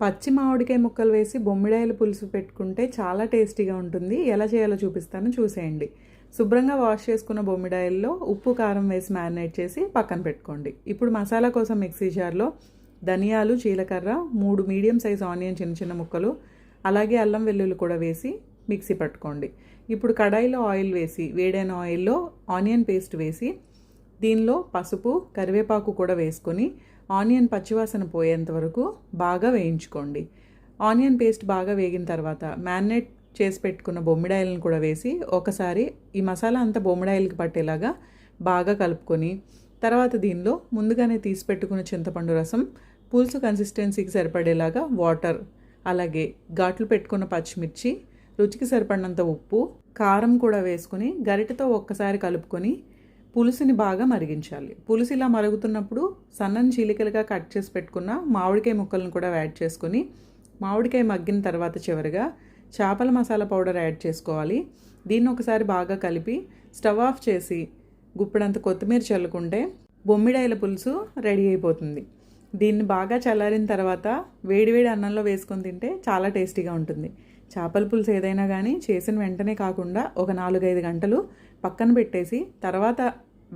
పచ్చి మామిడికాయ ముక్కలు వేసి బొమ్మిడాయల పులుసు పెట్టుకుంటే చాలా టేస్టీగా ఉంటుంది. ఎలా చేయాలో చూపిస్తాను, చూసేయండి. శుభ్రంగా వాష్ చేసుకున్న బొమ్మిడాయల్లో ఉప్పు కారం వేసి మ్యారినేట్ చేసి పక్కన పెట్టుకోండి. ఇప్పుడు మసాలా కోసం మిక్సీ జార్లో ధనియాలు, జీలకర్ర, 3 మీడియం సైజ్ ఆనియన్ చిన్న చిన్న ముక్కలు, అలాగే అల్లం వెల్లుల్లి కూడా వేసి మిక్సీ పట్టుకోండి. ఇప్పుడు కడాయిలో ఆయిల్ వేసి వేడైన ఆయిల్లో ఆనియన్ పేస్ట్ వేసి దీనిలో పసుపు, కరివేపాకు కూడా వేసుకొని ఆనియన్ పచ్చివాసన పోయేంత వరకు బాగా వేయించుకోండి. ఆనియన్ పేస్ట్ బాగా వేగిన తర్వాత మ్యారినేట్ చేసి పెట్టుకున్న బొమ్మిడాయలను కూడా వేసి ఒకసారి ఈ మసాలా అంతా బొమ్మిడాయలకి పట్టేలాగా బాగా కలుపుకొని తర్వాత దీనిలో ముందుగానే తీసి పెట్టుకున్న చింతపండు రసం, పులుసు కన్సిస్టెన్సీకి సరిపడేలాగా వాటర్, అలాగే ఘాట్లు పెట్టుకున్న పచ్చిమిర్చి, రుచికి సరిపడినంత ఉప్పు, కారం కూడా వేసుకుని గరిటెతో ఒక్కసారి కలుపుకొని పులుసుని బాగా మరిగించాలి. పులుసు ఇలా మరుగుతున్నప్పుడు సన్నని చీలికలుగా కట్ చేసి పెట్టుకున్న మామిడికాయ ముక్కలను కూడా యాడ్ చేసుకొని మామిడికాయ మగ్గిన తర్వాత చివరిగా చేపల మసాలా పౌడర్ యాడ్ చేసుకోవాలి. దీన్ని ఒకసారి బాగా కలిపి స్టవ్ ఆఫ్ చేసి గుప్పెడంత కొత్తిమీర చల్లుకుంటే బొమ్మిడాయల పులుసు రెడీ అయిపోతుంది. దీన్ని బాగా చల్లారిన తర్వాత వేడివేడి అన్నంలో వేసుకొని తింటే చాలా టేస్టీగా ఉంటుంది. చేపల పులుసు ఏదైనా కానీ చేసిన వెంటనే కాకుండా ఒక 4-5 గంటలు పక్కన పెట్టేసి తర్వాత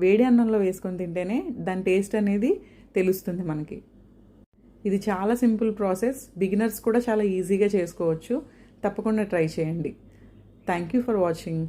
వేడి అన్నంలో వేసుకొని తింటేనే దాని టేస్ట్ అనేది తెలుస్తుంది మనకి. ఇది చాలా సింపుల్ ప్రాసెస్, బిగినర్స్ కూడా చాలా ఈజీగా చేసుకోవచ్చు. తప్పకుండా ట్రై చేయండి. Thank you for watching.